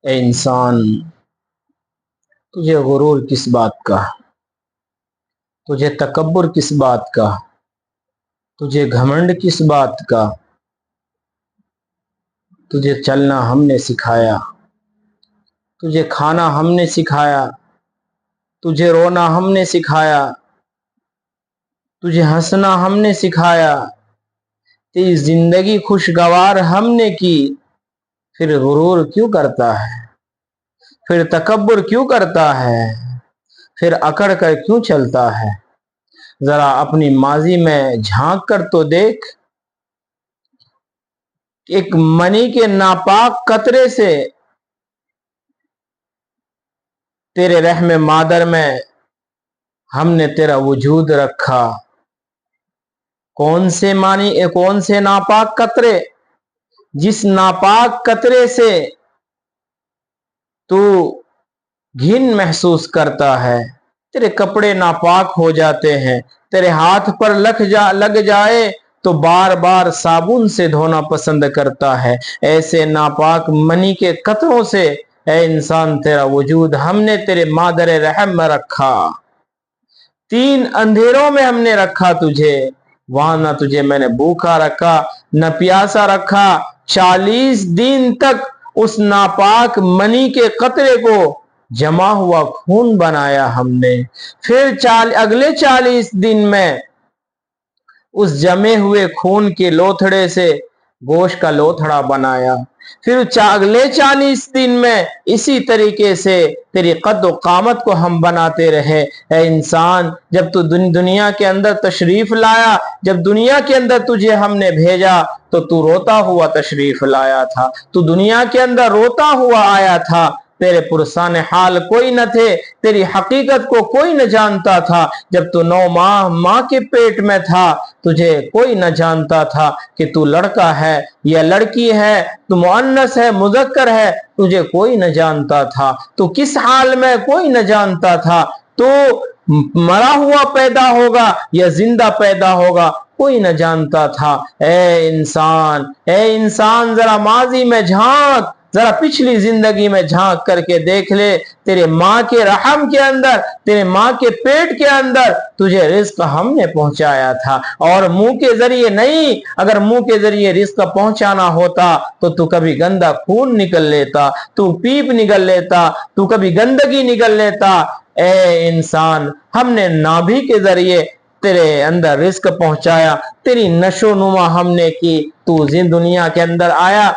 اے انسان، تجھے غرور کس بات کا، تجھے تکبر کس بات کا، تجھے گھمنڈ کس بات کا؟ تجھے چلنا ہم نے سکھایا، تجھے کھانا ہم نے سکھایا، تجھے رونا ہم نے سکھایا، تجھے ہنسنا ہم نے سکھایا، تیری زندگی خوشگوار ہم نے کی، پھر غرور کیوں کرتا ہے؟ پھر تکبر کیوں کرتا ہے؟ پھر اکڑ کر کیوں چلتا ہے؟ ذرا اپنی ماضی میں جھانک کر تو دیکھ، ایک منی کے ناپاک قطرے سے تیرے رحم مادر میں ہم نے تیرا وجود رکھا۔ کون سے ناپاک قطرے؟ جس ناپاک قطرے سے تو گھن محسوس کرتا ہے، تیرے کپڑے ناپاک ہو جاتے ہیں، تیرے ہاتھ پر لگ جائے تو بار بار صابن سے دھونا پسند کرتا ہے۔ ایسے ناپاک منی کے قطروں سے اے انسان تیرا وجود ہم نے تیرے مادر رحم میں رکھا۔ 3 اندھیروں میں ہم نے رکھا تجھے، وہاں نہ تجھے میں نے بھوکا رکھا نہ پیاسا رکھا۔ 40 دن تک اس ناپاک منی کے قطرے کو جمع ہوا خون بنایا ہم نے، پھر اگلے 40 دن میں اس جمے ہوئے خون کے لوتھڑے سے گوشت کا لوتھڑا بنایا، پھر اگلے 40 دن میں اسی طریقے سے تیری قد و قامت کو ہم بناتے رہے۔ اے انسان، جب تو دنیا کے اندر تشریف لایا، جب دنیا کے اندر تجھے ہم نے بھیجا تو روتا ہوا تشریف لایا تھا، تو دنیا کے اندر روتا ہوا آیا تھا۔ تیرے پرسان حال کوئی نہ تھے، تیری حقیقت کو کوئی نہ جانتا تھا۔ جب تو 9 ماہ ماں کے پیٹ میں تھا، تجھے کوئی نہ جانتا تھا کہ تو لڑکا ہے یا لڑکی ہے، تو مؤنث ہے مذکر ہے، تجھے کوئی نہ جانتا تھا۔ تو کس حال میں کوئی نہ جانتا تھا، تو مرا ہوا پیدا ہوگا یا زندہ پیدا ہوگا، کوئی نہ جانتا تھا۔ اے انسان ذرا ماضی میں جھانک، ذرا پچھلی زندگی میں جھانک کر کے دیکھ لے، تیرے ماں کے رحم کے اندر، تیرے ماں کے پیٹ کے اندر تجھے رزق ہم نے پہنچایا تھا، اور منہ کے ذریعے نہیں۔ اگر منہ کے ذریعے رزق پہنچانا ہوتا تو کبھی گندا خون نکل لیتا، تو پیپ نکل لیتا، تو کبھی گندگی نکل لیتا۔ اے انسان، ہم نے نابھی کے ذریعے تیرے اندر رزق پہنچایا، تیری نشو نما ہم نے کی، تو دنیا کے اندر آیا،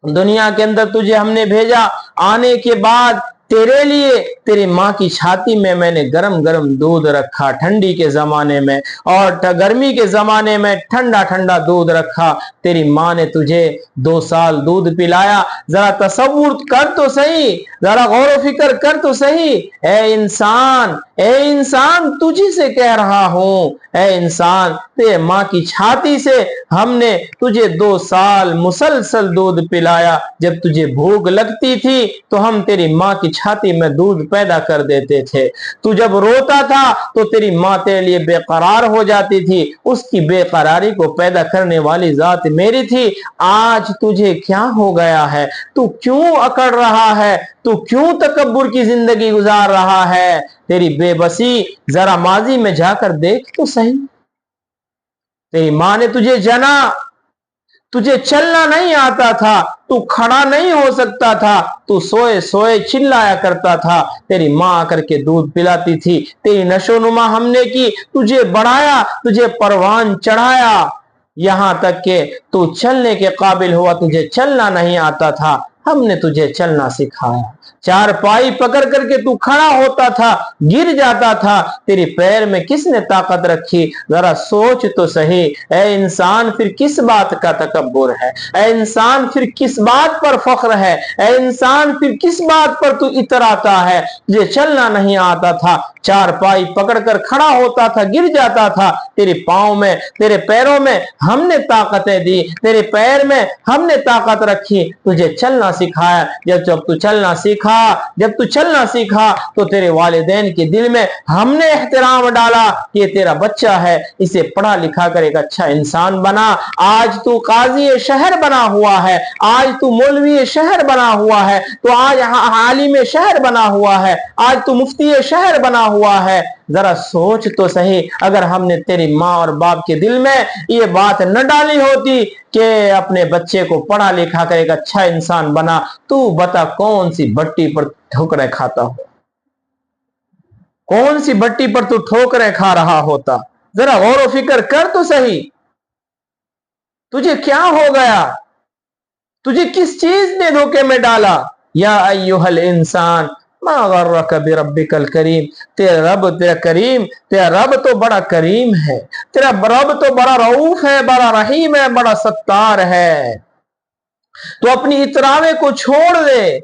دنیا کے اندر تجھے ہم نے بھیجا۔ آنے کے بعد تیرے لیے تیری ماں کی چھاتی میں نے گرم گرم دودھ رکھا ٹھنڈی کے زمانے میں، اور گرمی کے زمانے میں ٹھنڈا ٹھنڈا دودھ رکھا۔ تیری ماں نے تجھے 2 سال دودھ پلایا۔ ذرا تصور کر تو صحیح، ذرا غور و فکر کر تو صحیح۔ اے انسان تجھی سے کہہ رہا ہوں، اے انسان، تیرے ماں کی چھاتی سے ہم نے تجھے 2 سال مسلسل دودھ پلایا۔ جب تجھے بھوک لگتی تھی تو ہم تیری ماں کی چھاتی میں دودھ پیدا کر دیتے تھے۔ تو جب روتا تھا تو تیری ماں تیرے لیے بے قرار ہو جاتی تھی، اس کی بے قراری کو پیدا کرنے والی ذات میری تھی۔ آج تجھے کیا ہو گیا ہے؟ تو کیوں اکڑ رہا ہے؟ تو کیوں تکبر کی زندگی گزار رہا ہے؟ تیری بے بسی ذرا ماضی میں جا کر دیکھ تو صحیح۔ تیری ماں نے تجھے جنا، تجھے چلنا نہیں آتا تھا، تو کھڑا نہیں ہو سکتا تھا، تو سوئے سوئے چلایا کرتا تھا، تیری ماں آ کر کے دودھ پلاتی تھی، تیری نشو نما ہم نے کی، تجھے بڑھایا، تجھے پروان چڑھایا، یہاں تک کہ تو چلنے کے قابل ہوا۔ تجھے چلنا نہیں آتا تھا، ہم نے تجھے چلنا سکھایا۔ 4 پائی پکڑ کر کے تو کھڑا ہوتا تھا، گر جاتا تھا، تیرے پیر میں کس نے طاقت رکھی؟ ذرا سوچ تو صحیح۔ اے انسان، پھر کس بات کا تکبر ہے؟ اے انسان، پھر کس بات پر فخر ہے؟ اے انسان، پھر کس بات پر تو اتراتا ہے؟ تجھے چلنا نہیں آتا تھا، 4 پائی پکڑ کر کھڑا ہوتا تھا، گر جاتا تھا، تیرے پاؤں میں، تیرے پیروں میں ہم نے طاقتیں دی، تیرے پیر میں ہم نے طاقت رکھی، تجھے چلنا सिखाया। जब तू चलना सीखा तो तेरे वालिदैन के दिल में हमने एहतराम डाला कि ये तेरा बच्चा है, इसे पढ़ा लिखा कर एक अच्छा इंसान बना। आज तू काजी शहर बना हुआ है, आज तू मौलवी शहर बना हुआ है, तो आज आलिम शहर बना हुआ है, आज तू मुफ्ती शहर बना हुआ है। जरा सोच तो सही, अगर हमने तेरी माँ और बाप के दिल में ये बात न डाली होती कि अपने बच्चे को पढ़ा लिखा कर एक अच्छा इंसान बना, तू बता कौन सी भट्टी पर ठोकरें खाता हो, कौन सी भट्टी पर तू ठोकरें खा रहा होता। जरा गौर व फिक्र कर तो सही, तुझे क्या हो गया, तुझे किस चीज ने धोखे में डाला। या अय्युहल इंसान मा गर्रक बिरब्बिकल करीम, तेरा रब तो बड़ा करीम है, तेरा रब तो बड़ा रऊफ है, बड़ा रहीम है, बड़ा सत्तार है। तो अपनी इतरावे को छोड़ दे,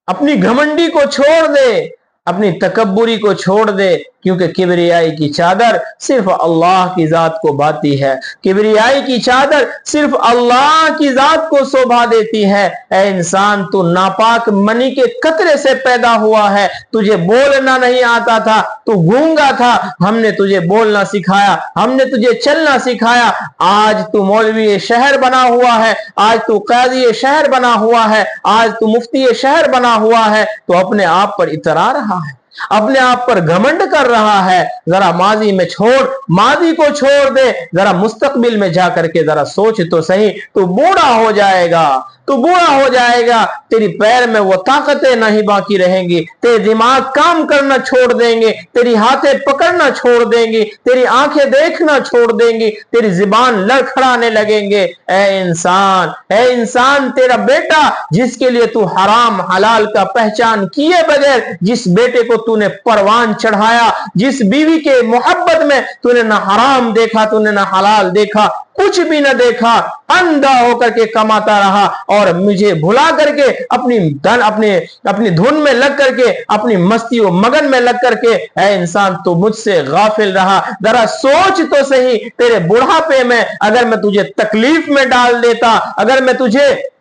अपनी घमंडी को छोड़ दे, अपनी तकब्बुरी को छोड़ दे, क्योंकि किबरियाई की चादर सिर्फ अल्लाह की जात को बाती है, किबरियाई की चादर सिर्फ अल्लाह की जात को शोभा देती है। ऐ इंसान, तू नापाक मनी के कतरे से पैदा हुआ है, तुझे बोलना नहीं आता था, तू गूंगा था, हमने तुझे बोलना सिखाया, हमने तुझे चलना सिखाया। आज तू मौलवी शहर बना हुआ है, आज तू काजी शहर बना हुआ है, आज तू मुफ्ती शहर बना हुआ है, तो अपने आप पर इतरा रहा है, अपने आप पर घमंड कर रहा है। जरा माजी में छोड़, माजी को छोड़ दे, जरा मुस्तकबिल में जाकर के जरा सोच तो सही। तू बूढ़ा हो जाएगा, तू बूढ़ा हो जाएगा, तेरी पैर में वो ताकतें नहीं बाकी रहेंगी, तेरे दिमाग काम करना छोड़ देंगे, तेरी हाथें पकड़ना छोड़ देंगी, तेरी आंखें देखना छोड़ देंगी, तेरी जुबान लड़खड़ाने लगेंगे। ऐ इंसान, तेरा बेटा जिसके लिए तू हराम हलाल का पहचान किए बगैर जिस बेटे को तूने परवान चढ़ाया, जिस बीवी के मोहब्बत में तूने ना हराम देखा, तूने ना हलाल देखा, कुछ भी न देखा, अंधा होकर के कमाता रहा और मुझे भुला करके अपनी धुन में लग करके, अपनी मस्ती और मगन में लग करके, ऐ इंसान तो मुझसे गाफिल रहा। जरा सोच तो सही, तेरे बुढ़ापे में अगर मैं तुझे तकलीफ में डाल देता, अगर मैं तुझे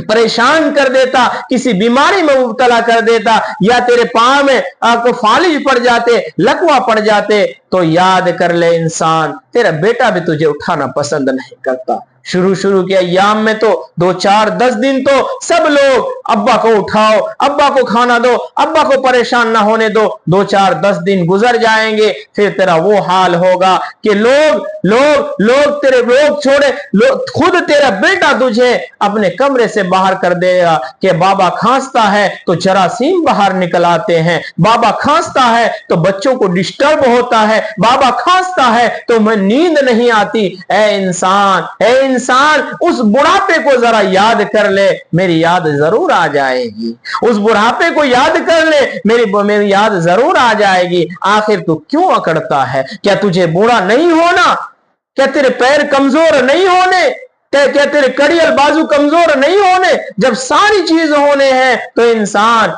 परेशान कर देता, किसी बीमारी में मुब्तला कर देता, या तेरे पांव में आपको फालिज पड़ जाते, लकवा पड़ जाते, तो याद कर ले इंसान, तेरा बेटा भी तुझे उठाना पसंद नहीं करता। शुरू के अय्याम में तो 2, 4, 10 दिन तो सब लोग अब्बा को उठाओ, अब्बा को खाना दो, अब्बा को परेशान ना होने दो। 2, 4, 10 दिन गुजर जाएंगे, फिर तेरा वो हाल होगा कि लोग तेरे रोग छोड़े, खुद तेरा बेटा तुझे अपने कमरे से बाहर कर देगा कि बाबा खांसता है तो जरासीम बाहर निकल आते हैं, बाबा खांसता है तो बच्चों को डिस्टर्ब होता है, बाबा खांसता है तो मैं नींद नहीं आती। ऐ इंसान, उस बुढ़ापे को जरा याद कर ले, मेरी याद जरूर आ जाएगी। उस बुढ़ापे को याद कर ले, मेरी याद जरूर आ जाएगी। आखिर तू क्यों अकड़ता है? क्या तुझे बूढ़ा नहीं होना? क्या तेरे पैर कमजोर नहीं होने? क्या तेरे कड़ियल बाजू कमजोर नहीं होने? जब सारी चीज होने हैं तो इंसान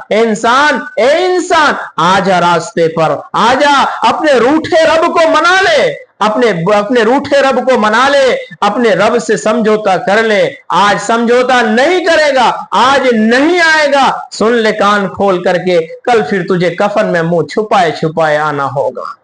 आजा रास्ते पर, आजा, अपने रूठे रब को मना ले, अपने रूठे रब को मना ले, अपने रब से समझौता कर ले। आज समझौता नहीं करेगा, आज नहीं आएगा, सुन ले कान खोल करके, कल फिर तुझे कफन में मुंह छुपाए छुपाए आना होगा।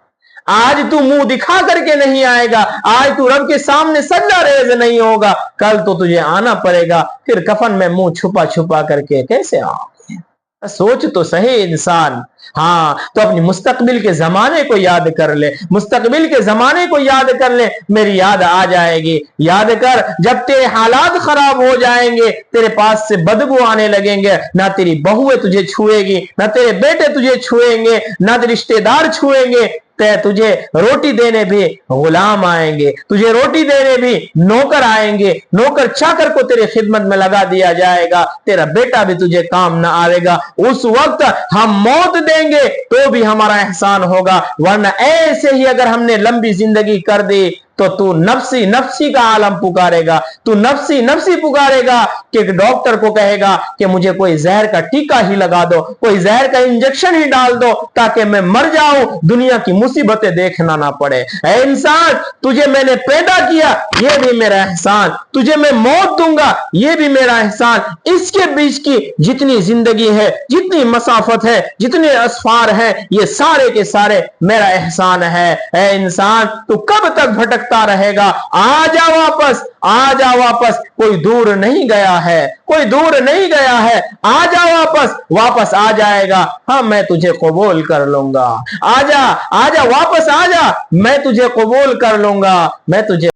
आज तू मुंह दिखा करके नहीं आएगा, आज तू रब के सामने सजदा रेज नहीं होगा, कल तो तुझे आना पड़ेगा, फिर कफन में मुंह छुपा छुपा करके कैसे आओगे? सोच तो सही इंसान। हाँ, तो अपनी मुस्तकबिल के जमाने को याद कर ले, मुस्तकबिल के जमाने को याद कर ले, मेरी याद आ जाएगी। याद कर, जब तेरे हालात खराब हो जाएंगे, तेरे पास से बदबू आने लगेंगे, ना तेरी बहुएं तुझे छुएगी, ना तेरे बेटे तुझे छुएंगे, ना तेरे रिश्तेदार छुएंगे, तुझे रोटी देने भी गुलाम आएंगे, तुझे रोटी देने भी नौकर आएंगे, नौकर चाकर को तेरे खिदमत में लगा दिया जाएगा, तेरा बेटा भी तुझे काम ना आएगा। उस वक्त हम मौत देंगे तो भी हमारा एहसान होगा, वरना ऐसे ही अगर हमने लंबी जिंदगी कर दी तो तू नफ्सी नफ्सी का आलम पुकारेगा, तू नफ्सी नफ्सी पुकारेगा कि डॉक्टर को कहेगा कि मुझे कोई जहर का टीका ही लगा दो, कोई जहर का इंजेक्शन ही डाल दो ताकि मैं मर जाऊं, दुनिया की मुसीबतें देखना ना पड़े। ऐ इंसान, तुझे मैंने पैदा किया, यह भी मेरा एहसान, तुझे मैं मौत दूंगा, यह भी मेरा एहसान। इसके बीच की जितनी जिंदगी है, जितनी मसाफत है, जितने असफार हैं, ये सारे के सारे मेरा एहसान है। ऐ इंसान, तू कब तक भटकता रहेगा? आ जा वापस, आ जा वापस, कोई दूर नहीं गया है, कोई दूर नहीं गया है, आ जा वापस, वापस आ जाएगा, हाँ मैं तुझे कबूल कर लूंगा। आजा आजा वापस आजा, मैं तुझे कबूल कर लूंगा, मैं तुझे